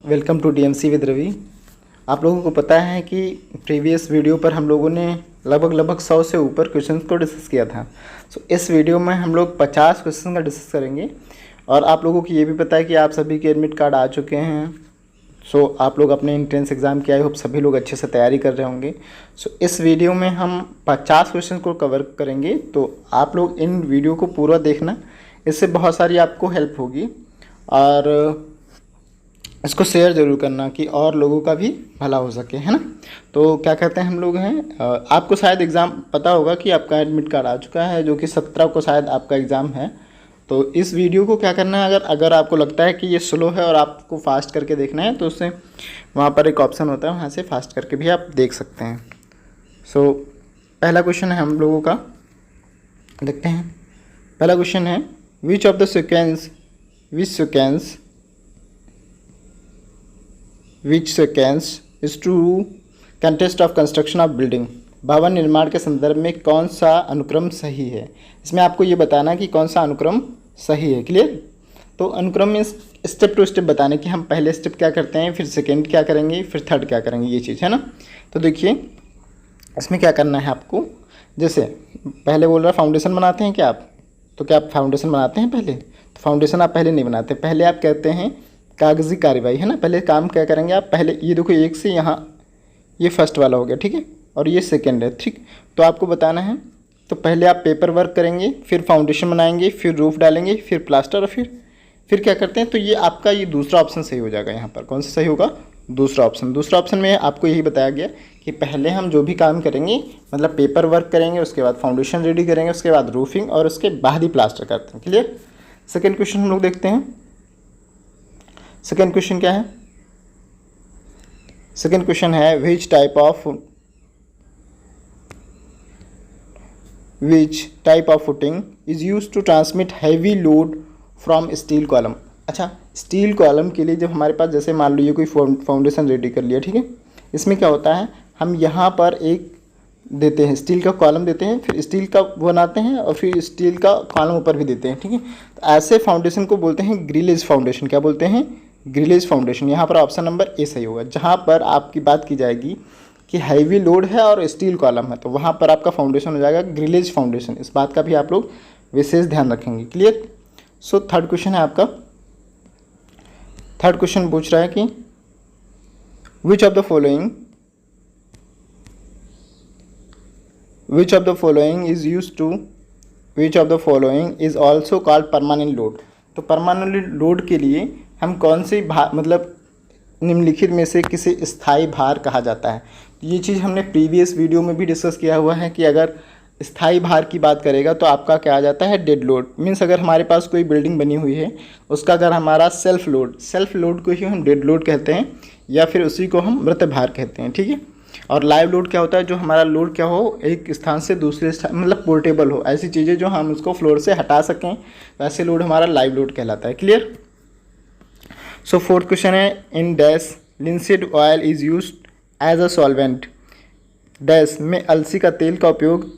Welcome to DMC with Ravi. आप लोगों को पता है कि प्रीवियस वीडियो पर हम लोगों ने लगभग 100 से ऊपर क्वेश्चंस को डिस्कस किया था। इस वीडियो में हम लोग 50 क्वेश्चन का डिस्कस करेंगे। और आप लोगों को ये भी पता है कि आप सभी के एडमिट कार्ड आ चुके हैं। आप लोग अपने एंट्रेंस एग्ज़ाम की आई होप सभी लोग अच्छे से तैयारी कर रहे होंगे। इस वीडियो में हम 50 क्वेश्चन को कवर करेंगे, तो आप लोग इन वीडियो को पूरा देखना, इससे बहुत सारी आपको हेल्प होगी। और इसको शेयर ज़रूर करना कि और लोगों का भी भला हो सके, है ना। तो क्या कहते हैं हम लोग हैं, आपको शायद एग्ज़ाम पता होगा कि आपका एडमिट कार्ड आ चुका है, जो कि 17 को शायद आपका एग्ज़ाम है। तो इस वीडियो को क्या करना है, अगर आपको लगता है कि ये स्लो है और आपको फास्ट करके देखना है, तो उससे वहाँ पर एक ऑप्शन होता है, वहाँ से फास्ट करके भी आप देख सकते हैं। पहला क्वेश्चन है हम लोगों का, देखते हैं। पहला क्वेश्चन है which of the sequence which seconds is to contest of construction of building. भवन निर्माण के संदर्भ में कौन सा अनुक्रम सही है। इसमें आपको ये बताना कि कौन सा अनुक्रम सही है। क्लियर। तो अनुक्रम में स्टेप टू स्टेप बताने कि हम पहले स्टेप क्या करते हैं, फिर सेकेंड क्या करेंगे, फिर थर्ड क्या करेंगे, ये चीज़ है ना। तो देखिए इसमें क्या करना है आपको। जैसे पहले बोल रहा फाउंडेशन बनाते हैं क्या आप, तो क्या आप फाउंडेशन बनाते हैं पहले? तो फाउंडेशन आप पहले नहीं बनाते, पहले आप कहते हैं कागजी कार्रवाई, है ना। पहले काम क्या करेंगे आप, पहले ये देखो एक से यहाँ ये फर्स्ट वाला हो गया, ठीक है, और ये सेकंड है, ठीक। तो आपको बताना है, तो पहले आप पेपर वर्क करेंगे, फिर फाउंडेशन बनाएंगे, फिर रूफ डालेंगे, फिर प्लास्टर, और फिर क्या करते हैं। तो ये आपका ये दूसरा ऑप्शन सही हो जाएगा। यहाँ पर कौन सा सही होगा? दूसरा ऑप्शन में आपको यही बताया गया कि पहले हम जो भी काम करेंगे, मतलब पेपर वर्क करेंगे, उसके बाद फाउंडेशन रेडी करेंगे, उसके बाद रूफिंग, और उसके बाद ही प्लास्टर करते हैं। क्लियर। सेकेंड क्वेश्चन हम लोग देखते हैं। सेकेंड क्वेश्चन क्या है? सेकेंड क्वेश्चन है which type of footing is use to transmit heavy load from steel column. अच्छा, स्टील कॉलम के लिए जब हमारे पास, जैसे मान लीजिए कोई फाउंडेशन रेडी कर लिया, ठीक है, इसमें क्या होता है, हम यहाँ पर एक देते हैं, स्टील का कॉलम देते हैं, फिर स्टील का बनाते हैं, और फिर स्टील का कॉलम ऊपर भी देते हैं, ठीक है। तो ऐसे फाउंडेशन को बोलते हैं ग्रिलेज फाउंडेशन। क्या बोलते हैं? Grillage foundation. यहाँ पर ऑप्शन नंबर ए सही होगा। जहाँ पर आपकी बात की जाएगी कि हैवी लोड है और स्टील कॉलम है, तो वहाँ पर आपका फाउंडेशन हो जाएगा ग्रिलेज फाउंडेशन। इस बात का भी आप लोग विशेष ध्यान रखेंगे। क्लियर। थर्ड क्वेश्चन है आपका। थर्ड क्वेश्चन पूछ रहा है कि विच of the following is also called permanent load. तो परमानेंट लोड के लिए हम कौन सी मतलब निम्नलिखित में से किसे स्थायी भार कहा जाता है। ये चीज़ हमने प्रीवियस वीडियो में भी डिस्कस किया हुआ है कि अगर स्थायी भार की बात करेगा तो आपका क्या आ जाता है, डेड लोड। मीन्स अगर हमारे पास कोई बिल्डिंग बनी हुई है, उसका अगर हमारा सेल्फ लोड को ही हम डेड लोड कहते हैं, या फिर उसी को हम मृत भार कहते हैं, ठीक है। और लाइव लोड क्या होता है, जो हमारा लोड क्या हो, एक स्थान से दूसरे स्थान, मतलब पोर्टेबल हो, ऐसी चीज़ें जो हम उसको फ्लोर से हटा सकें, वैसे लोड हमारा लाइव लोड कहलाता है। क्लियर। फोर्थ क्वेश्चन है in dash linseed oil is used as a solvent. Dash में अलसी का तेल का उपयोग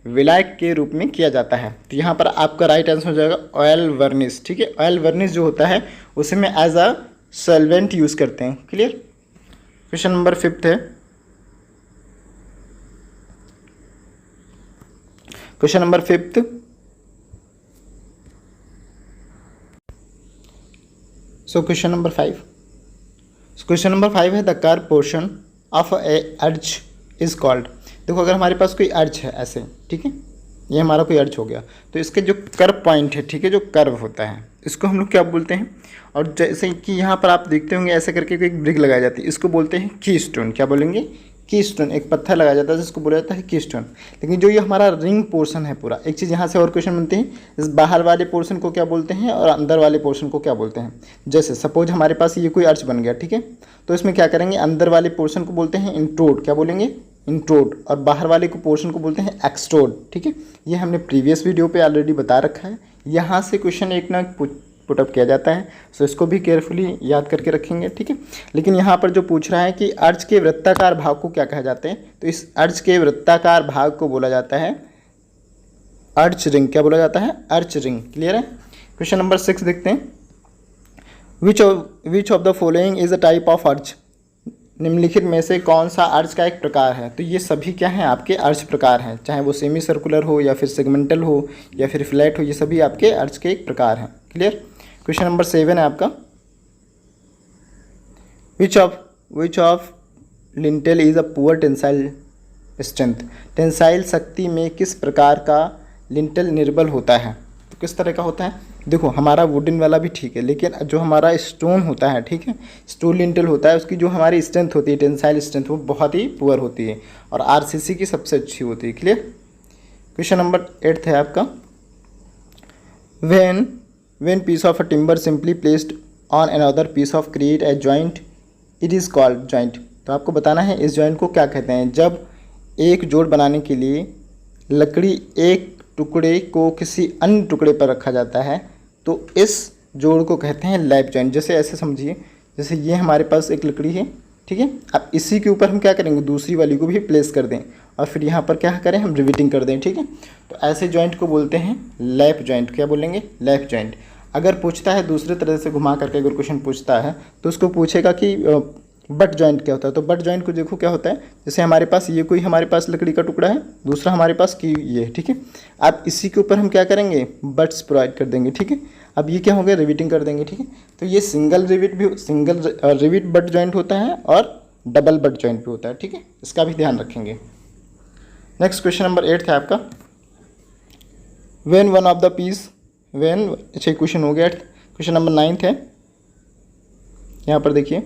विलायक के रूप में किया जाता है। तो यहाँ पर आपका राइट आंसर हो जाएगा ऑयल वर्निश, ठीक है। ऑयल वर्निश जो होता है उसे में एज अ सॉल्वेंट यूज़ करते हैं। क्लियर। क्वेश्चन नंबर 5 है। क्वेश्चन नंबर 5, क्वेश्चन नंबर 5 है the curve portion of A urge is called. देखो अगर हमारे पास कोई अर्च है ऐसे, ठीक है, ये हमारा कोई अर्च हो गया, तो इसके जो कर्व पॉइंट है, ठीक है, जो कर्व होता है, इसको हम लोग क्या बोलते हैं। और जैसे कि यहाँ पर आप देखते होंगे ऐसे करके कोई ब्रिक लगाई जाती है, इसको बोलते हैं की स्टोन। क्या बोलेंगे? की स्टोन। एक पत्थर लगाया जाता है जिसको बोला जाता है की स्टोन। लेकिन जो ये हमारा रिंग पोर्शन है पूरा, एक चीज़ यहाँ से और क्वेश्चन बनते हैं, इस बाहर वाले पोर्शन को क्या बोलते हैं और अंदर वाले पोर्शन को क्या बोलते हैं। जैसे सपोज हमारे पास ये कोई अर्च बन गया, ठीक है, तो इसमें क्या करेंगे, अंदर वाले पोर्शन को बोलते हैं इंट्रोड। क्या बोलेंगे? इंट्रोड। और बाहर वाले को पोर्शन को बोलते हैं एक्सट्रोड, ठीक है। ये हमने प्रीवियस वीडियो पे ऑलरेडी बता रखा है। यहाँ से क्वेश्चन एक ना पुटअप किया जाता है, इसको भी केयरफुली याद करके रखेंगे, ठीक है। लेकिन यहाँ पर जो पूछ रहा है कि अर्च के वृत्ताकार भाग को क्या कहा जाते हैं, तो इस अर्च के वृत्ताकार भाग को बोला जाता है अर्च रिंग। क्या बोला जाता है? Urge ring. क्लियर है। क्वेश्चन नंबर 6 देखते हैं। विच of the following is a type of urge, निम्नलिखित में से कौन सा अर्च का एक प्रकार है। तो ये सभी क्या हैं, आपके अर्च प्रकार हैं, चाहे वो सेमी सर्कुलर हो या फिर सेगमेंटल हो या फिर फ्लैट हो, ये सभी आपके अर्च के एक प्रकार हैं। क्लियर। क्वेश्चन नंबर 7 है आपका, which of lintel is a poor tensile strength, tensile शक्ति में किस प्रकार का लिंटेल निर्बल होता है। तो किस तरह का होता है, देखो हमारा वुडन वाला भी ठीक है, लेकिन जो हमारा स्टोन होता है, ठीक है, स्टोन लिंटेल होता है, उसकी जो हमारी स्ट्रेंथ होती है, टेंसाइल स्ट्रेंथ, वो बहुत ही पुअर होती है और आरसीसी की सबसे अच्छी होती है। क्लियर। क्वेश्चन नंबर 8 है आपका, when piece of a timber simply placed on another piece of create a joint, it is called joint. तो आपको बताना है इस जॉइंट को क्या कहते हैं। जब एक जोड़ बनाने के लिए लकड़ी एक टुकड़े को किसी अन्य टुकड़े पर रखा जाता है तो इस जोड़ को कहते हैं लैप जॉइंट। जैसे ऐसे समझिए, जैसे ये हमारे पास एक लकड़ी है, ठीक है, अब इसी के ऊपर हम क्या करेंगे, दूसरी वाली को भी प्लेस कर दें और फिर यहाँ पर क्या करें, हम रिवेटिंग कर दें, ठीक है। तो ऐसे जॉइंट को बोलते हैं लैप जॉइंट। क्या बोलेंगे, लैप जॉइंट। अगर पूछता है दूसरे तरह से घुमा करके, अगर क्वेश्चन पूछता है तो उसको पूछेगा कि बट जॉइंट क्या होता है। तो बट जॉइंट को देखो क्या होता है, जैसे हमारे पास ये कोई हमारे पास लकड़ी का टुकड़ा है, दूसरा हमारे पास की ये, ठीक है, अब इसी के ऊपर हम क्या करेंगे, बट्स प्रोवाइड कर देंगे, ठीक है। अब ये क्या हो गया, रिविटिंग कर देंगे, ठीक है। तो ये सिंगल रिविट बट जॉइंट होता है और डबल बट जॉइंट भी होता है, ठीक है, इसका भी ध्यान रखेंगे। नेक्स्ट क्वेश्चन नंबर 8 है आपका, when one of the piece, when, अच्छा क्वेश्चन हो गया 8। क्वेश्चन नंबर 9 है, यहाँ पर देखिए,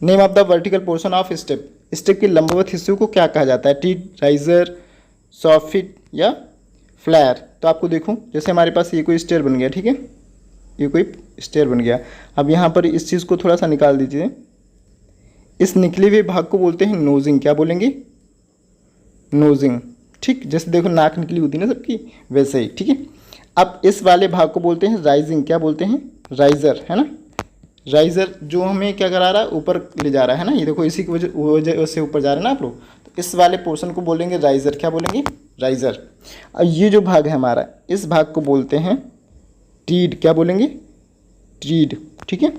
name of the vertical portion of step, step के लंबवत हिस्से को क्या कहा जाता है, टीथ, राइजर, सॉफिट या फ्लायर। तो आपको देखो, जैसे हमारे पास ये कोई स्टेयर बन गया, ठीक है, ये कोई स्टेयर बन गया। अब यहाँ पर इस चीज़ को थोड़ा सा निकाल दीजिए, इस निकले हुए भाग को बोलते हैं नोजिंग। क्या बोलेंगे, नोजिंग, ठीक। जैसे देखो नाक निकली होती है ना सबकी, वैसे ही, ठीक है। अब इस वाले भाग को बोलते हैं राइजिंग। क्या बोलते हैं, राइजर, है ना। राइजर जो हमें क्या करा रहा है, ऊपर ले जा रहा है ना, ये देखो इसी की वजह से ऊपर जा रहे हैं ना आप लोग, तो इस वाले पोर्शन को बोलेंगे राइजर। क्या बोलेंगे, राइजर। और ये जो भाग है हमारा, इस भाग को बोलते हैं टीड। क्या बोलेंगे, टीड, ठीक है।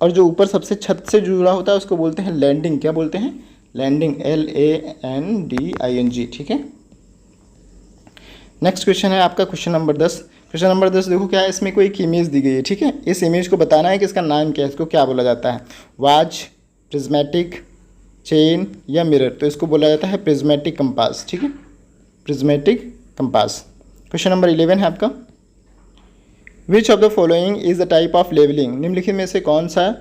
और जो ऊपर सबसे छत से जुड़ा होता है उसको बोलते हैं लैंडिंग। क्या बोलते हैं, लैंडिंग, LANDING, ठीक है। नेक्स्ट क्वेश्चन है आपका क्वेश्चन नंबर 10। क्वेश्चन नंबर 10 देखो क्या है, इसमें कोई एक इमेज दी गई है, ठीक है। इस इमेज को बताना है कि इसका नाम क्या है, इसको क्या बोला जाता है, वॉच, प्रिज्मेटिक, चेन या मिरर। तो इसको बोला जाता है प्रिज्मेटिक कंपास, ठीक है, प्रिज्मेटिक कंपास। क्वेश्चन नंबर 11 है आपका, which of the following is the type of levelling, निम्नलिखित में से कौन सा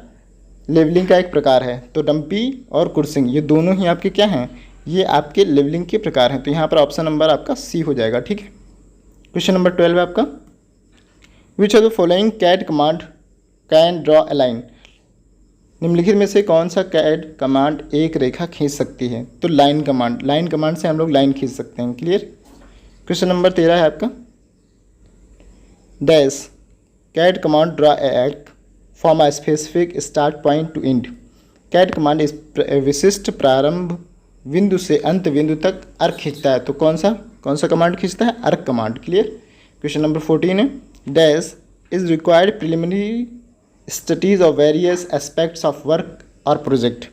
लेवलिंग का एक प्रकार है। तो डंपी और कुर्सिंग, ये दोनों ही आपके क्या हैं, ये आपके लेवलिंग के प्रकार हैं। तो यहाँ पर ऑप्शन नंबर आपका सी हो जाएगा, ठीक है। क्वेश्चन नंबर 12 है आपका, which of the following CAD command can draw a line, निम्नलिखित में से कौन सा कैट कमांड एक रेखा खींच सकती है। तो लाइन कमांड, लाइन कमांड से हम लोग लाइन खींच सकते हैं। क्लियर। क्वेश्चन नंबर 13 है आपका, dash CAD command draw a arc from a specific start point to end. CAD command इस विशिष्ट प्रारंभ बिंदु से अंत बिंदु तक अर्क खींचता है। तो कौन सा कमांड खींचता है, अर्क कमांड। क्लियर। क्वेश्चन नंबर 14 है, dash is required preliminary studies of various aspects of work और प्रोजेक्ट।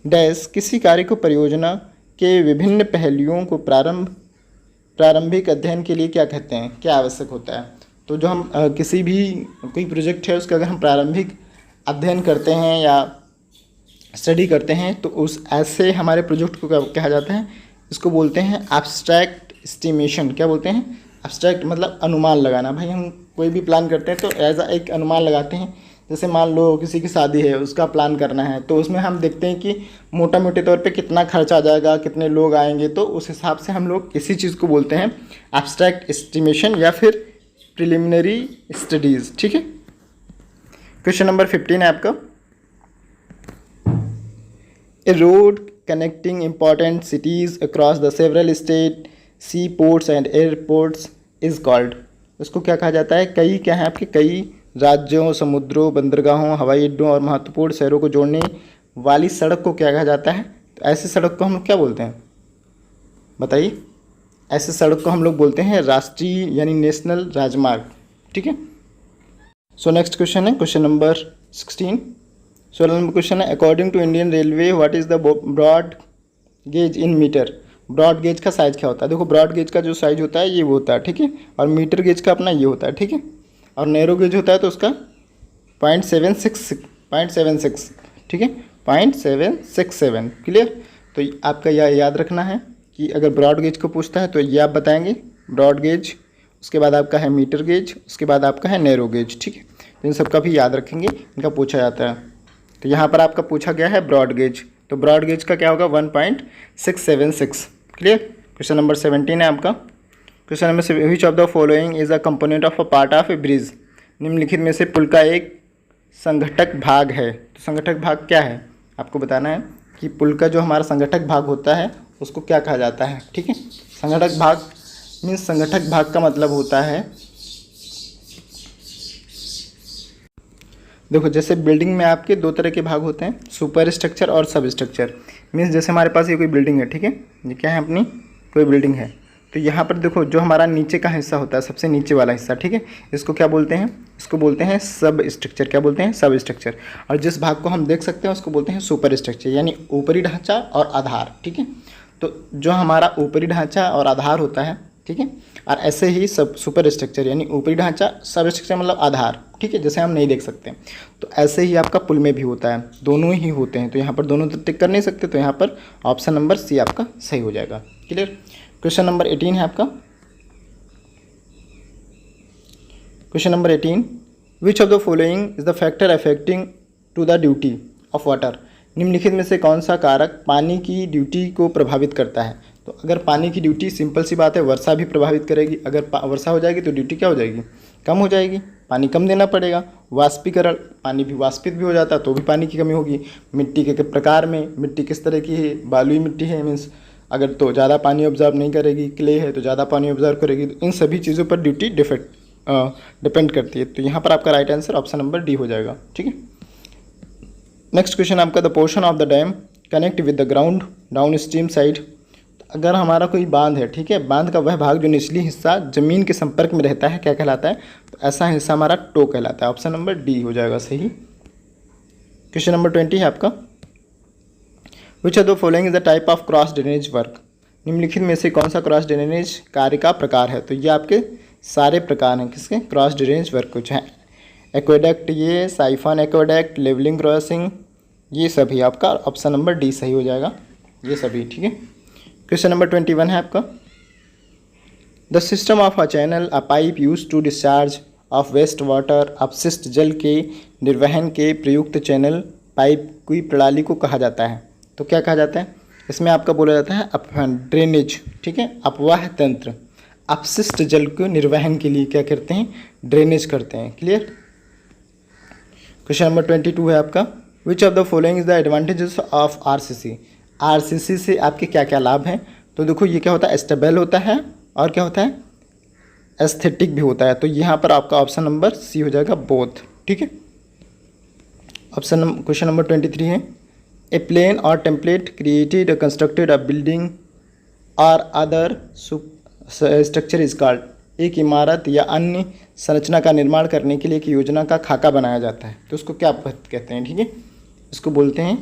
डैश किसी कार्य को परियोजना के विभिन्न पहलुओं को प्रारंभिक अध्ययन के लिए क्या कहते हैं, क्या आवश्यक होता है। तो जो हम किसी भी कोई प्रोजेक्ट है उसका अगर हम प्रारंभिक अध्ययन करते हैं या स्टडी करते हैं तो उस ऐसे हमारे प्रोजेक्ट को क्या कहा जाता है, इसको बोलते हैं एब्स्ट्रैक्ट एस्टिमेशन। क्या बोलते हैं, एब्स्ट्रैक्ट मतलब अनुमान लगाना। भाई हम कोई भी प्लान करते हैं तो एज एक अनुमान लगाते हैं। जैसे मान लो किसी की शादी है, उसका प्लान करना है, तो उसमें हम देखते हैं कि मोटा मोटे तौर पे कितना खर्च आ जाएगा, कितने लोग आएंगे, तो उस हिसाब से हम लोग इसी चीज़ को बोलते हैं एब्स्ट्रैक्ट एस्टिमेशन या फिर प्रिलिमिनरी स्टडीज़। ठीक है। क्वेश्चन नंबर 15 है आपका, a road connecting important cities across the several state, sea ports and airports is called. उसको क्या कहा जाता है, कई क्या है आपके, कई राज्यों, समुद्रों, बंदरगाहों, हवाई अड्डों और महत्वपूर्ण शहरों को जोड़ने वाली सड़क को क्या कहा जाता है। तो ऐसी सड़क को हम लोग क्या बोलते हैं, बताइए। ऐसे सड़क को हम लोग बोलते हैं राष्ट्रीय यानी नेशनल राजमार्ग। ठीक है। सो नेक्स्ट क्वेश्चन है क्वेश्चन नंबर 16। 16 नंबर क्वेश्चन है, according to Indian railway what is the broad gauge in metre. Broad gauge का साइज़ क्या होता है? देखो ब्रॉड गेज का जो साइज़ होता है ये वो होता है, ठीक है, और मीटर गेज का अपना ये होता है, ठीक है, और नैरो गेज होता है तो उसका 0.76, ठीक है, 0.767। क्लियर? तो आपका यह याद रखना है कि अगर ब्रॉड गेज को पूछता है तो ये आप बताएंगे ब्रॉड गेज, उसके बाद आपका है मीटर गेज, उसके बाद आपका है नैरो गेज, ठीक है। तो इन सब का भी याद रखेंगे, इनका पूछा जाता है। तो यहाँ पर आपका पूछा गया है ब्रॉड गेज, तो ब्रॉड गेज का क्या होगा 1.676। क्लियर? क्वेश्चन नंबर 17 है आपका। Question number which of the following is a component of a part of A bridge. निम्नलिखित में से पुल का एक संघटक भाग है। तो संघटक भाग क्या है आपको बताना है कि पुल का जो हमारा संघटक भाग होता है उसको क्या कहा जाता है, ठीक है। संघटक भाग मीन्स संघटक भाग का मतलब होता है, देखो जैसे बिल्डिंग में आपके दो तरह के भाग होते हैं, सुपर स्ट्रक्चर और सब स्ट्रक्चर। मीन्स जैसे हमारे पास ये कोई बिल्डिंग है, ठीक है, ये क्या है अपनी कोई बिल्डिंग है, तो यहाँ पर देखो जो हमारा नीचे का हिस्सा होता है, सबसे नीचे वाला हिस्सा, ठीक है, इसको क्या बोलते हैं? इसको बोलते हैं सब स्ट्रक्चर। क्या बोलते हैं? सब स्ट्रक्चर। और जिस भाग को हम देख सकते हैं उसको बोलते हैं सुपर स्ट्रक्चर, यानी ऊपरी ढांचा और आधार, ठीक है। तो जो हमारा ऊपरी ढांचा और आधार होता है, ठीक है, और ऐसे ही सब सुपर स्ट्रक्चर यानी ऊपरी ढांचा, सब स्ट्रक्चर मतलब आधार, ठीक है, जैसे हम नहीं देख सकते, तो ऐसे ही आपका पुल में भी होता है, दोनों ही होते हैं। तो यहाँ पर दोनों तो टिक कर नहीं सकते, तो यहाँ पर ऑप्शन नंबर सी आपका सही हो जाएगा। क्लियर? क्वेश्चन नंबर 18 है आपका। Question number 18, which of the following is the factor affecting to the duty of water. निम्नलिखित में से कौन सा कारक पानी की ड्यूटी को प्रभावित करता है? तो अगर पानी की ड्यूटी, सिंपल सी बात है, वर्षा भी प्रभावित करेगी। अगर वर्षा हो जाएगी तो ड्यूटी क्या हो जाएगी? कम हो जाएगी, पानी कम देना पड़ेगा। वाष्पीकरण, पानी भी वाष्पित भी हो जाता है तो भी पानी की कमी होगी। मिट्टी के प्रकार में, मिट्टी किस तरह की है, बालुई मिट्टी है मीन्स अगर तो ज़्यादा पानी ऑब्जर्व नहीं करेगी, क्ले है तो ज़्यादा पानी ऑब्जर्व करेगी। तो इन सभी चीज़ों पर ड्यूटी डिपेंड करती है। तो यहाँ पर आपका right answer option number D हो जाएगा, ठीक है। नेक्स्ट क्वेश्चन आपका, the portion of the dam connect with the ground down stream side. अगर हमारा कोई बांध है, ठीक है, बांध का वह भाग जो निचली हिस्सा ज़मीन के संपर्क में रहता है क्या कहलाता है? तो ऐसा हिस्सा हमारा टो कहलाता है। ऑप्शन नंबर डी हो जाएगा सही। क्वेश्चन नंबर 20 है आपका, which of the following is the type of cross drainage work. निम्नलिखित में से कौन सा क्रॉस ड्रेनेज कार्य का प्रकार है? तो ये आपके सारे प्रकार हैं किसके? क्रॉस ड्रेनेज वर्क कुछ हैं। एक्वेडक्ट, ये साइफन एक्वेडक्ट, लेवलिंग क्रॉसिंग, ये सभी आपका ऑप्शन नंबर डी सही हो जाएगा, ये सभी, ठीक है। क्वेश्चन नंबर 21 है आपका, the system of a channel a pipe use to discharge of waste water. अपशिष्ट जल के निर्वहन के प्रयुक्त चैनल पाइप की प्रणाली को कहा जाता है। तो क्या कहा जाता है? इसमें आपका बोला जाता है ड्रेनेज, ठीक है, अपवाह तंत्र। अपशिष्ट जल को निर्वहन के लिए क्या करते हैं? ड्रेनेज करते हैं। क्लियर? क्वेश्चन नंबर 22 है आपका, which of the following is the advantages of RCC. RCC से आपके क्या क्या लाभ हैं? तो देखो ये क्या होता है? स्टेबल होता है और क्या होता है? एस्थेटिक भी होता है। तो यहाँ पर आपका ऑप्शन नंबर सी हो जाएगा, बोथ, ठीक है। क्वेश्चन नंबर 23 है, ए प्लेन और टेम्पलेट क्रिएटेड कंस्ट्रक्टेड अ बिल्डिंग और अदर स्ट्रक्चर इज कॉल्ड। एक इमारत या अन्य संरचना का निर्माण करने के लिए एक योजना का खाका बनाया जाता है, तो उसको क्या कहते हैं? ठीक है, इसको बोलते हैं,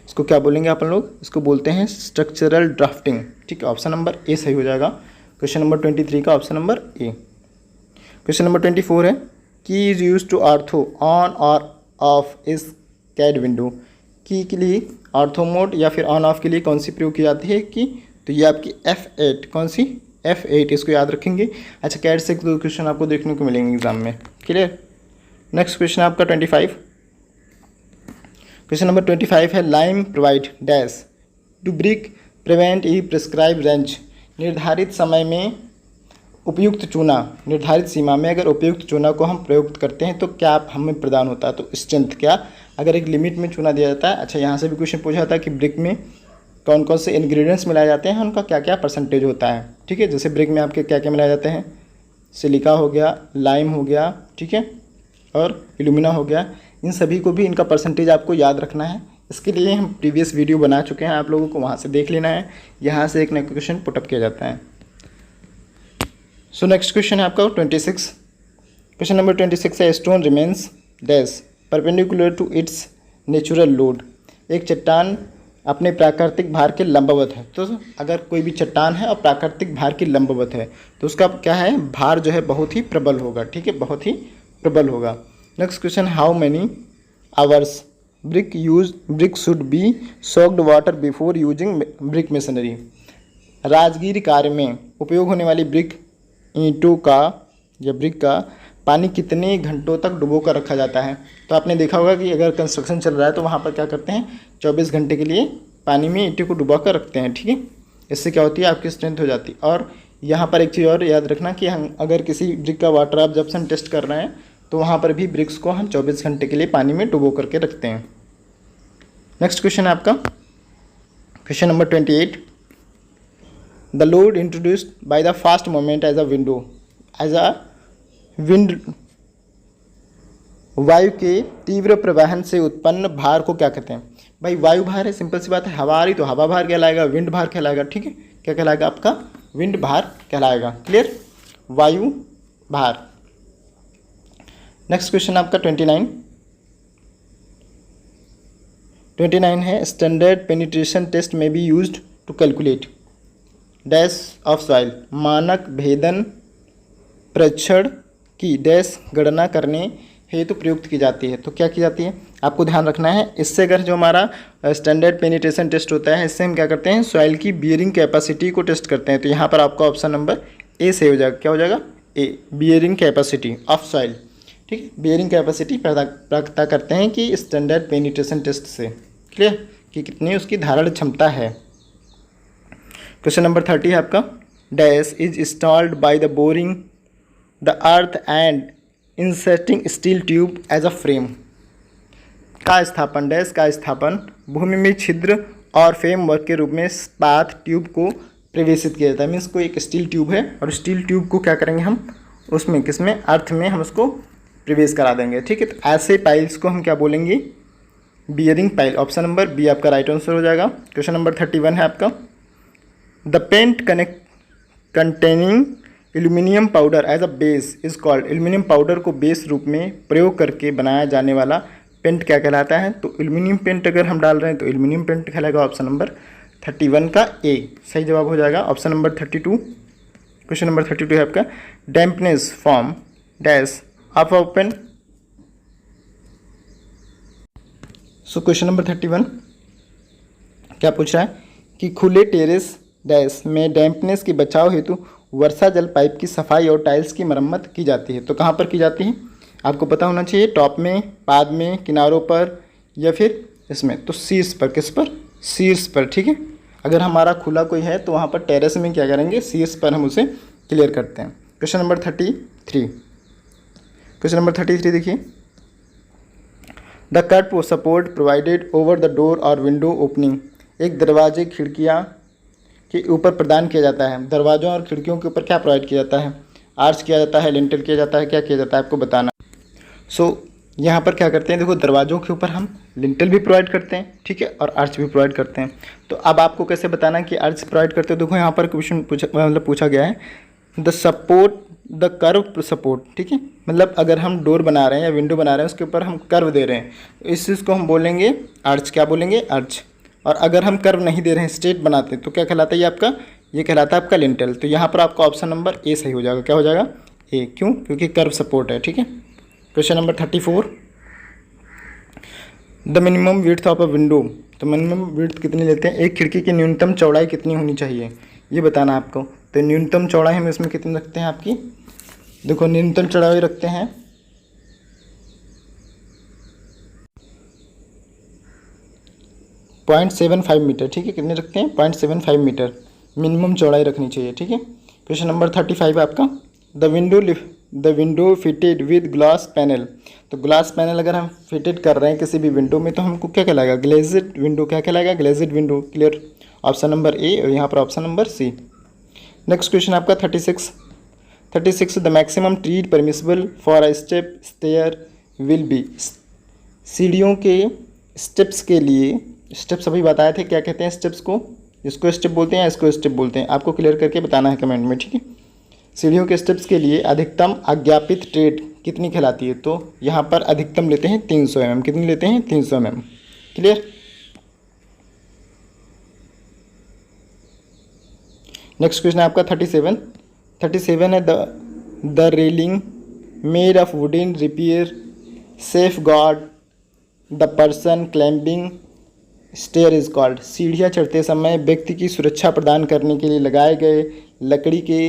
इसको क्या बोलेंगे अपन लोग? इसको बोलते हैं स्ट्रक्चरल ड्राफ्टिंग, ठीक है। ऑप्शन नंबर ए सही हो जाएगा क्वेश्चन नंबर 23 का, option number A. Question number 24 है, key is use to ortho on और ऑफ इस कैड विंडो। की के लिए ऑर्थो मोड या फिर ऑन ऑफ के लिए कौन सी प्रयोग की जाती है? की, तो ये आपकी F8, कौन सी? F8, इसको याद रखेंगे। अच्छा, कैड से 2 क्वेश्चन आपको देखने को मिलेंगे एग्जाम में। क्लियर? नेक्स्ट क्वेश्चन आपका 25। क्वेश्चन नंबर 25 है, lime provide dash to brick prevent a prescribe range. निर्धारित समय में उपयुक्त चूना, निर्धारित सीमा में अगर उपयुक्त चूना को हम प्रयुक्त करते हैं तो क्या हमें प्रदान होता है? तो स्ट्रेंथ, क्या अगर एक लिमिट में चूना दिया जाता है। अच्छा, यहाँ से भी क्वेश्चन पूछा जाता है कि ब्रिक में कौन कौन से इंग्रेडिएंट्स मिलाए जाते हैं, उनका क्या क्या परसेंटेज होता है। ठीक है, जैसे ब्रिक में आपके क्या क्या मिलाए जाते हैं? सिलिका हो गया, लाइम हो गया, ठीक है, और एल्यूमिना हो गया। इन सभी को भी इनका परसेंटेज आपको याद रखना है। इसके लिए हम प्रीवियस वीडियो बना चुके हैं, आप लोगों को वहाँ से देख लेना है। यहाँ से एक नया क्वेश्चन पुटअप किया जाता है। सो नेक्स्ट क्वेश्चन है आपका 26। क्वेश्चन नंबर 26 है, stone remains dash perpendicular to its natural load. एक चट्टान अपने प्राकृतिक भार के लंबवत है। तो अगर कोई भी चट्टान है और प्राकृतिक भार के लंबवत है तो उसका क्या है, भार जो है बहुत ही प्रबल होगा। ठीक है, बहुत ही प्रबल होगा। Next question, how many hours brick should be soaked water before using brick machinery. Rajgir कार्य में उपयोग होने वाली ईंटों का या ब्रिक का पानी कितने घंटों तक डुबो कर रखा जाता है। तो आपने देखा होगा कि अगर कंस्ट्रक्शन चल रहा है तो वहाँ पर क्या करते हैं, 24 घंटे के लिए पानी में ईंटों को डुबा कर रखते हैं। ठीक है, इससे क्या होती है, आपकी स्ट्रेंथ हो जाती है। और यहाँ पर एक चीज़ और याद रखना कि हम अगर किसी ब्रिक का वाटर एब्जॉर्प्शन टेस्ट कर रहे हैं तो वहाँ पर भी ब्रिक्स को हम 24 घंटे के लिए पानी में डुबो करके रखते हैं। नेक्स्ट क्वेश्चन है आपका question number 28। The load introduced by the fast movement as a wind, वायु के तीव्र प्रवाहन से उत्पन्न भार को क्या कहते हैं। भाई वायु भार है, सिंपल सी बात है, हवा आ रही तो हवा भार कहलाएगा, विंड भार कहलाएगा। ठीक है, क्या कहलाएगा आपका, विंड भार कहलाएगा। क्लियर, वायु भार। नेक्स्ट क्वेश्चन आपका 29 है, स्टैंडर्ड पेनिट्रेशन टेस्ट में be used to calculate dash of soil. मानक भेदन परीक्षण की डैश गणना करने हेतु प्रयुक्त की जाती है। तो क्या की जाती है, आपको ध्यान रखना है। इससे अगर जो हमारा स्टैंडर्ड पेनिट्रेशन टेस्ट होता है, इससे हम क्या करते हैं, सॉइल की बियरिंग कैपेसिटी को टेस्ट करते हैं। तो यहाँ पर आपका ऑप्शन नंबर ए से हो जाएगा। क्या हो जाएगा, ए, बियरिंग कैपेसिटी ऑफ सॉइल। ठीक है, बियरिंग कैपेसिटी पता करते हैं कि स्टैंडर्ड पेनिट्रेशन टेस्ट से। क्लियर, कि कितनी उसकी धारण क्षमता है। क्वेश्चन नंबर 30 है आपका, dash is installed by the boring the earth and inserting steel tube as a frame. का स्थापन, डैश का स्थापन भूमि में छिद्र और फ्रेमवर्क के रूप में इस्पात ट्यूब को प्रवेशित किया जाता है। मीन्स कोई एक स्टील ट्यूब है और स्टील ट्यूब को क्या करेंगे हम, उसमें किसमें, अर्थ में हम उसको प्रवेश करा देंगे। ठीक है, तो ऐसे पाइल्स को हम क्या बोलेंगे, bearing pile. Option number B आपका राइट आंसर हो जाएगा। क्वेश्चन नंबर 31 है आपका, the paint containing aluminium powder as a base is called. Aluminium powder को बेस रूप में प्रयोग करके बनाया जाने वाला पेंट क्या कहलाता है। तो एल्यूमिनियम पेंट अगर हम डाल रहे हैं तो एल्यूमिनियम पेंट कहलाएगा। ऑप्शन नंबर 31 का ए सही जवाब हो जाएगा। ऑप्शन नंबर 32, क्वेश्चन नंबर 32 है आपका, dampness form dash of open. So question number 31 क्या पूछ रहा है कि खुले टेरेस डैश में डैम्पनेस के बचाव हेतु वर्षा जल पाइप की सफाई और टाइल्स की मरम्मत की जाती है। तो कहाँ पर की जाती है, आपको पता होना चाहिए, टॉप में, पाद में, किनारों पर या फिर इसमें। तो शीर्ष पर, किस पर, शीर्ष पर। ठीक है, अगर हमारा खुला कोई है तो वहाँ पर टेरेस में क्या करेंगे, शीर्ष पर हम उसे क्लियर करते हैं। क्वेश्चन नंबर 33, क्वेश्चन नंबर 33 देखिए, the cut support provided over the door और विंडो ओपनिंग। एक दरवाजे खिड़कियाँ के ऊपर प्रदान किया जाता है। दरवाज़ों और खिड़कियों के ऊपर क्या प्रोवाइड किया जाता है, आर्च किया जाता है, लिंटल किया जाता है, क्या किया जाता है आपको बताना। सो यहाँ पर क्या करते हैं, देखो दरवाज़ों के ऊपर हम लिंटल भी प्रोवाइड करते हैं, ठीक है, और आर्च भी प्रोवाइड करते हैं। तो अब आपको कैसे बताना कि आर्च प्रोवाइड करते हो, देखो यहाँ पर क्वेश्चन पूछा गया है, the support the curve support. ठीक है, मतलब अगर हम डोर बना रहे हैं या विंडो बना रहे हैं उसके ऊपर हम कर्व दे रहे हैं, इस चीज़ को हम बोलेंगे आर्च। क्या बोलेंगे, आर्च। और अगर हम कर्व नहीं दे रहे हैं, स्ट्रेट बनाते हैं, तो क्या कहलाता है ये आपका, ये कहलाता है आपका लिंटल। तो यहाँ पर आपका ऑप्शन नंबर ए सही हो जाएगा। क्या हो जाएगा, ए। क्यों, क्योंकि कर्व सपोर्ट है। ठीक है, question number 34, the minimum width of a window. तो मिनिमम विड्थ कितनी लेते हैं, एक खिड़की की न्यूनतम चौड़ाई कितनी होनी चाहिए, ये बताना आपको। तो न्यूनतम चौड़ाई हम इसमें कितनी रखते हैं आपकी, देखो न्यूनतम चौड़ाई रखते हैं 0.75 मीटर। ठीक है, कितने रखते हैं, 0.75 मीटर मिनिमम चौड़ाई रखनी चाहिए। ठीक है, क्वेश्चन नंबर 35 है आपका, the window fitted with glass panel. तो ग्लास पैनल अगर हम फिटेड कर रहे हैं किसी भी विंडो में तो हमको क्या कहलाएगा, ग्लेज्ड विंडो। क्या कहलाएगा, glazed window. Clear, option number A और यहाँ पर option number C. Next question आपका 36, the maximum tread permissible for a step stair will be. सीढ़ियों के स्टेप्स के लिए, स्टेप्स अभी बताए थे, क्या कहते हैं स्टेप्स को, इसको स्टेप बोलते हैं या इसको स्टेप बोलते हैं, आपको क्लियर करके बताना है कमेंट में। ठीक है, सीढ़ियों के स्टेप्स के लिए अधिकतम आज्ञापित ट्रेड कितनी कहलाती है? तो यहाँ पर अधिकतम लेते हैं 300 mm। कितनी लेते हैं? 300 mm। क्लियर। नेक्स्ट क्वेश्चन है आपका 37 है the railing made of wooden repair safe guard the person climbing stair is called. सीढ़ियाँ चढ़ते समय व्यक्ति की सुरक्षा प्रदान करने के लिए लगाए गए लकड़ी के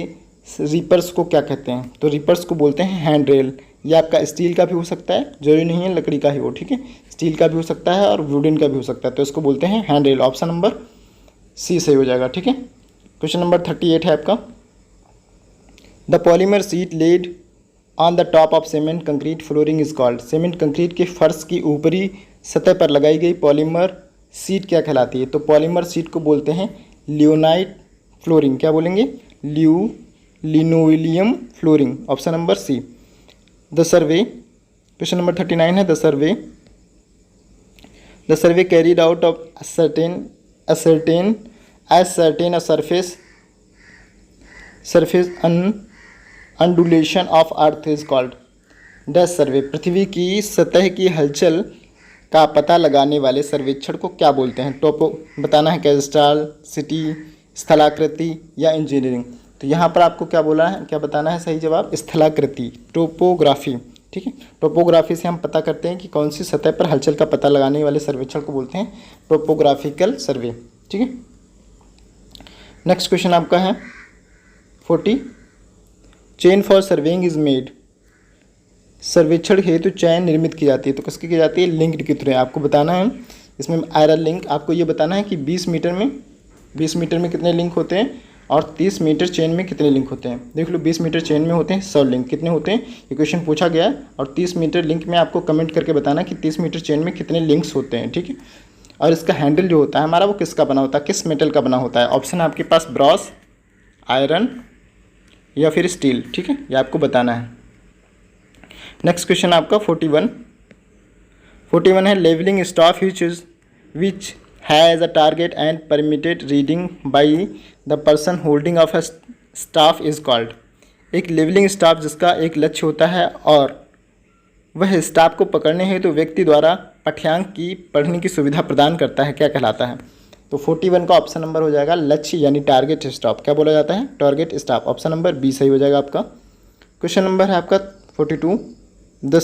रिपर्स को क्या कहते हैं? तो रिपर्स को बोलते हैं हैंड रेल। ये आपका स्टील का भी हो सकता है, जरूरी नहीं है लकड़ी का ही हो, ठीक है। स्टील का भी हो सकता है और वुडन का भी हो सकता है, तो इसको बोलते हैं hand rail. Option number C सही हो जाएगा, ठीक है। क्वेश्चन नंबर 38 है आपका the polymer seat laid on the top of cement concrete flooring is called. Cement concrete के फर्श की ऊपरी सतह पर लगाई गई पॉलीमर सीट क्या कहलाती है? तो पॉलीमर सीट को बोलते हैं लियोनाइट फ्लोरिंग। क्या बोलेंगे? Linoleum flooring. Option number C. The survey, question number 39 है the survey carried out of certain a surface undulation of earth is called। Dash survey, पृथ्वी की सतह की हलचल का पता लगाने वाले सर्वेक्षण को क्या बोलते हैं? टोपो बताना है, कैस्ट्रल, सिटी, स्थलाकृति या इंजीनियरिंग। तो यहाँ पर आपको क्या बोला है, क्या बताना है? सही जवाब स्थलाकृति, टोपोग्राफी, ठीक है। टोपोग्राफी से हम पता करते हैं कि कौन सी सतह पर हलचल का पता लगाने वाले सर्वेक्षण को बोलते हैं टोपोग्राफिकल सर्वे, ठीक है। नेक्स्ट क्वेश्चन आपका है 40 chain for surveying is made. सर्वेक्षण हेतु चैन निर्मित की जाती है, तो किसकी की जाती है? लिंक्ड की तरह। आपको बताना है इसमें आयरन लिंक, आपको ये बताना है कि 20 मीटर में कितने लिंक होते हैं और 30 मीटर चेन में कितने लिंक होते हैं। देख लो 20 मीटर चेन में होते हैं 100 लिंक, कितने होते हैं ये क्वेश्चन पूछा गया है। और 30 मीटर लिंक में आपको कमेंट करके बताना कि 30 मीटर चेन में कितने लिंक्स होते हैं, ठीक है। और इसका हैंडल जो होता है हमारा वो किसका बना होता है, किस मेटल का बना होता है? ऑप्शन है आपके पास ब्रॉस, आयरन या फिर स्टील, ठीक है, ये आपको बताना है। नेक्स्ट क्वेश्चन आपका 41 है levelling staff which has a target and permitted reading by the person holding of a staff is called. एक लेवलिंग स्टाफ जिसका एक लक्ष्य होता है और वह स्टाफ को पकड़ने हेतु तो व्यक्ति द्वारा पाठ्यांक की पढ़ने की सुविधा प्रदान करता है, क्या कहलाता है? तो 41 का ऑप्शन नंबर हो जाएगा लक्ष्य यानी टारगेट स्टाफ। क्या बोला जाता है? Target staff. Option number B सही हो जाएगा आपका। क्वेश्चन नंबर है आपका 42 the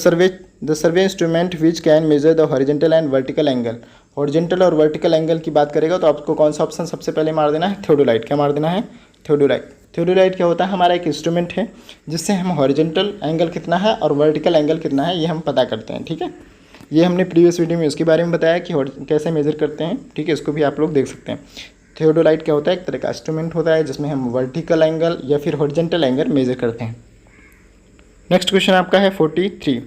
survey instrument which can measure the horizontal and vertical angle. Horizontal और वर्टिकल एंगल की बात करेगा तो आपको कौन सा ऑप्शन सबसे पहले मार देना है? थियोडोलाइट। क्या मार देना है? थियोडोलाइट। थियोडोलाइट क्या होता है? हमारा एक इंस्ट्रूमेंट है जिससे हम हॉरिजेंटल एंगल कितना है और वर्टिकल एंगल कितना है ये हम पता करते हैं, ठीक है। ये हमने प्रीवियस वीडियो में उसके बारे में बताया कि कैसे मेजर करते हैं, ठीक है, इसको भी आप लोग देख सकते हैं। थियोडोलाइट क्या होता है? एक तरह का इंस्ट्रूमेंट होता है जिसमें हम वर्टिकल एंगल या फिर हॉरिजेंटल एंगल मेजर करते हैं। नेक्स्ट क्वेश्चन आपका है 43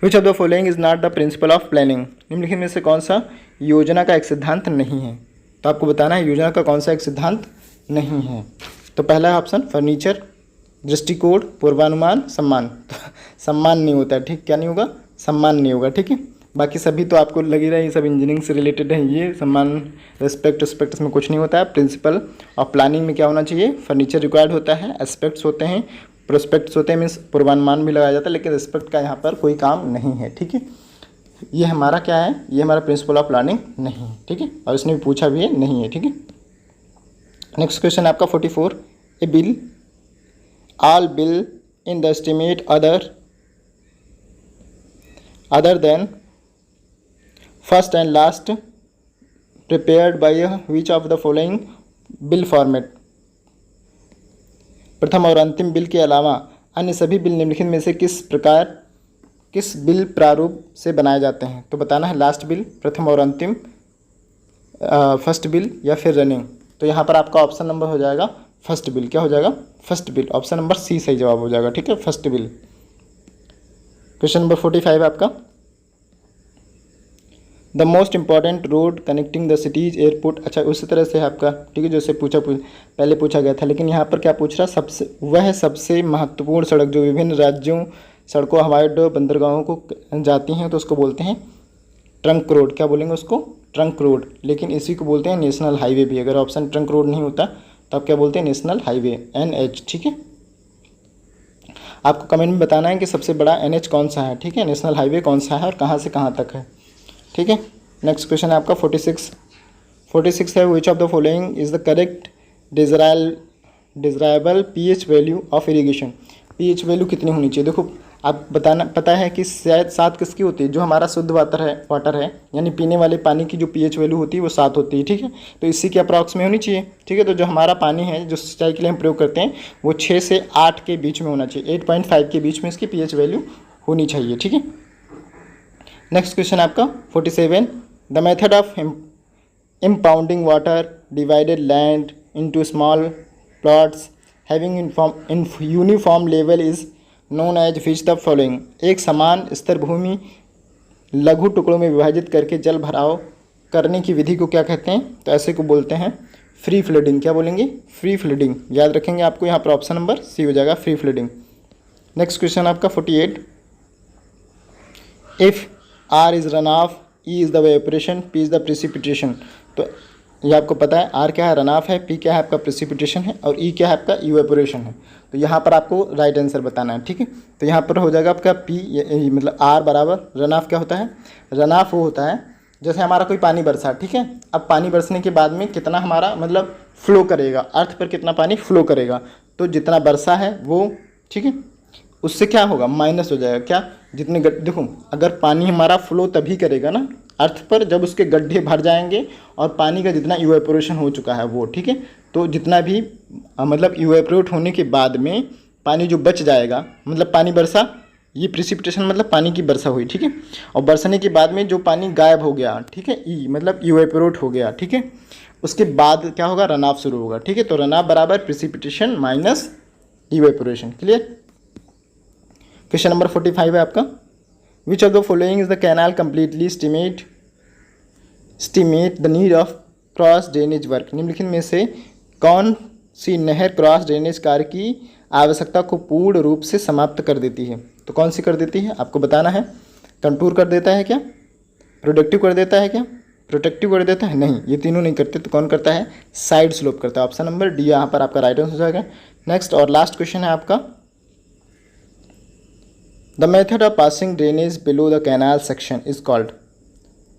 विच of the following is not the principle of planning. निम्नलिखित में से कौन सा योजना का एक सिद्धांत नहीं है? तो आपको बताना है योजना का कौन सा एक सिद्धांत नहीं है। तो पहला ऑप्शन फर्नीचर, दृष्टिकोण, पूर्वानुमान, सम्मान। तो सम्मान नहीं होता है, ठीक, क्या नहीं होगा? सम्मान नहीं होगा, ठीक है। बाकी सभी तो आपको लग ही रहा है ये सब इंजीनियरिंग से रिलेटेड है। ये सम्मान, रिस्पेक्ट इसमें कुछ नहीं होता है। प्रिंसिपल ऑफ प्लानिंग में क्या होना चाहिए? फर्नीचर रिक्वायर्ड होता है, एस्पेक्ट्स होते हैं, प्रोस्पेक्ट्स होते हैं, मीन्स पूर्वानुमान भी लगाया जाता है, लेकिन रिस्पेक्ट का यहाँ पर कोई काम नहीं है, ठीक है। ये हमारा क्या है? ये हमारा प्रिंसिपल ऑफ प्लानिंग नहीं है, ठीक है, और इसने भी पूछा भी है, नहीं है, ठीक है। नेक्स्ट क्वेश्चन आपका 44 a bill all bill in the estimate other than first and last prepared by which of the following bill format। प्रथम और अंतिम बिल के अलावा अन्य सभी बिल निम्नलिखित में से किस बिल प्रारूप से बनाए जाते हैं? तो बताना है लास्ट बिल, प्रथम और अंतिम, फर्स्ट बिल या फिर रनिंग। तो यहाँ पर आपका ऑप्शन नंबर हो जाएगा फर्स्ट बिल। क्या हो जाएगा? First bill. Option number C सही जवाब हो जाएगा, ठीक है, फर्स्ट बिल। क्वेश्चन नंबर 45 आपका the most important road connecting the cities airport. अच्छा, उसी तरह से आपका, ठीक है, जैसे पहले पूछा गया था, लेकिन यहाँ पर क्या पूछ रहा? सबसे महत्वपूर्ण सड़क जो विभिन्न राज्यों, सड़कों, हवाई अड्डों, बंदरगाहों को जाती हैं, तो उसको बोलते हैं ट्रंक रोड। क्या बोलेंगे उसको? Trunk road. लेकिन इसी को बोलते हैं नेशनल हाईवे भी। अगर ऑप्शन ट्रंक रोड नहीं होता तो आप क्या बोलते हैं, नेशनल हाईवे NH, ठीक है। आपको कमेंट में बताना है कि सबसे बड़ा NH कौन सा है, ठीक है, नेशनल हाईवे कौन सा है और कहाँ से कहाँ तक है, ठीक है। नेक्स्ट क्वेश्चन है आपका 46 है, which of the following is the correct desirable pH value of irrigation. pH value कितनी होनी चाहिए, देखो आप बताना, पता है कि शायद 7 किसकी होती है, जो हमारा शुद्ध वाटर है यानी पीने वाले पानी की जो pH वैल्यू होती है वो 7 होती है, ठीक है। तो इसी के अप्रॉक्स में होनी चाहिए, ठीक है। तो जो हमारा पानी है जो सिंचाई के लिए हम प्रयोग करते हैं वो 6 से 8 के बीच में होना चाहिए, 8.5 के बीच में इसकी pH वैल्यू होनी चाहिए, ठीक है। नेक्स्ट क्वेश्चन आपका 47, the method of impounding water divided land into small plots having uniform level is known as which the following। एक समान स्तर भूमि लघु टुकड़ों में विभाजित करके जल भराव करने की विधि को क्या कहते हैं, तो ऐसे को बोलते हैं फ्री फ्लडिंग। क्या बोलेंगे, फ्री फ्लडिंग। याद रखेंगे आपको यहाँ पर ऑप्शन नंबर सी हो जाएगा, फ्री फ्लडिंग। नेक्स्ट क्वेश्चन आपका 48, if R is run of, E is the evaporation, P is the precipitation. तो ये आपको पता है R क्या है, रन ऑफ है, P क्या है आपका प्रेसिपिटेशन है और E क्या है आपका इवेपोरेशन है। तो यहाँ पर आपको राइट आंसर बताना है, ठीक है। तो यहाँ पर हो जाएगा आपका P मतलब R बराबर रन ऑफ क्या होता है, रन ऑफ वो होता है जैसे हमारा कोई पानी बरसा, ठीक है। अब पानी बरसने के बाद में कितना हमारा मतलब फ्लो करेगा, अर्थ पर कितना पानी फ्लो करेगा, तो जितना बरसा है वो, ठीक है, उससे क्या होगा, माइनस हो जाएगा। क्या, जितने देखो अगर पानी हमारा फ्लो तभी करेगा ना अर्थ पर जब उसके गड्ढे भर जाएंगे और पानी का जितना इवेपोरेशन हो चुका है वो, ठीक है। तो जितना भी मतलब इवेपोरेट होने के बाद में पानी जो बच जाएगा, मतलब पानी बरसा, ये प्रेसिपिटेशन मतलब पानी की वर्षा हुई, ठीक है। और बरसने के बाद में जो पानी गायब हो गया, ठीक है, ई मतलब इवेपोरेट हो गया, ठीक है। उसके बाद क्या होगा, रन ऑफ शुरू होगा, ठीक है। तो रन ऑफ बराबर precipitation minus evaporation. Clear. Question number 45 है आपका, which of the following is the canal completely स्टीमेट the need of cross drainage work. निम्नलिखित में से कौन सी नहर क्रॉस ड्रेनेज कार्य की आवश्यकता को पूर्ण रूप से समाप्त कर देती है। तो कौन सी कर देती है आपको बताना है। कंटूर कर देता है क्या, प्रोडक्टिव कर देता है क्या, प्रोटेक्टिव कर देता है, नहीं, ये तीनों नहीं करते। तो कौन करता है, साइड स्लोप करता है। ऑप्शन नंबर डी यहाँ पर आपका राइट आंसर हो जाएगा। नेक्स्ट और लास्ट क्वेश्चन है आपका, the method of passing drainage below the canal section is called.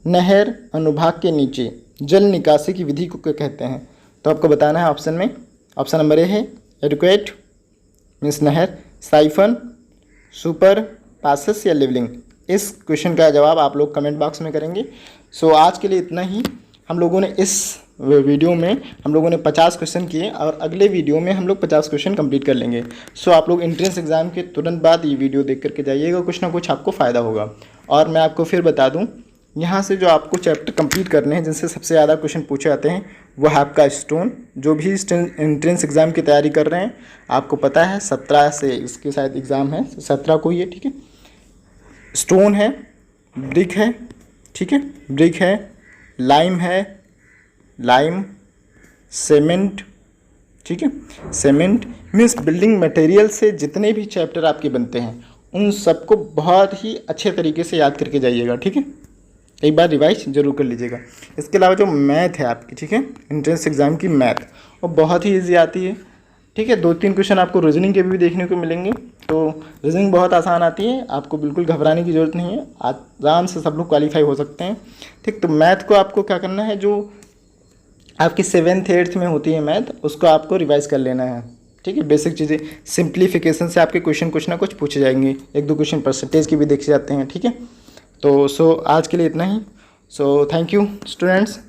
नहर अनुभाग के नीचे जल निकासी की विधि को क्या कहते हैं। तो आपको बताना है ऑप्शन में, ऑप्शन नंबर ए है एडुकेट मीन्स नहर, साइफन, सुपर पासेस या लेवलिंग। इस क्वेश्चन का जवाब आप लोग कमेंट बॉक्स में करेंगे। सो आज के लिए इतना ही। हम लोगों ने इस वीडियो में हम लोगों ने 50 क्वेश्चन किए और अगले वीडियो में हम लोग 50 क्वेश्चन कंप्लीट कर लेंगे। सो आप लोग एंट्रेंस एग्ज़ाम के तुरंत बाद ये वीडियो देख करके जाइएगा, कुछ ना कुछ आपको फ़ायदा होगा। और मैं आपको फिर बता दूं, यहाँ से जो आपको चैप्टर कंप्लीट करने हैं जिनसे सबसे ज़्यादा क्वेश्चन पूछे जाते हैं वो है आपका स्टोन। जो भी एंट्रेंस एग्ज़ाम की तैयारी कर रहे हैं, आपको पता है 17 से इसके शायद एग्ज़ाम है, 17 को ही है, ठीक है। स्टोन है, ब्रिक है, ठीक है, ब्रिक है, लाइम है, लाइम, सीमेंट, ठीक है। सीमेंट मीन्स बिल्डिंग मटेरियल से जितने भी चैप्टर आपके बनते हैं उन सबको बहुत ही अच्छे तरीके से याद करके जाइएगा, ठीक है। एक बार रिवाइज जरूर कर लीजिएगा। इसके अलावा जो मैथ है आपकी, ठीक है, एंट्रेंस एग्ज़ाम की मैथ, वो बहुत ही ईजी आती है, ठीक है। 2-3 क्वेश्चन आपको रीजनिंग के भी देखने को मिलेंगे। तो रीजनिंग बहुत आसान आती है, आपको बिल्कुल घबराने की ज़रूरत नहीं है, आराम से सब लोग क्वालिफाई हो सकते हैं, ठीक। तो मैथ को आपको क्या करना है, जो आपकी 7th 8th में होती है मैथ, उसको आपको रिवाइज़ कर लेना है, ठीक है। बेसिक चीज़ें, सिंप्लीफिकेशन से आपके क्वेश्चन कुछ ना कुछ पूछे जाएंगे, 1-2 क्वेश्चन परसेंटेज के भी देखे जाते हैं, ठीक है। तो आज के लिए इतना ही। So thank you students.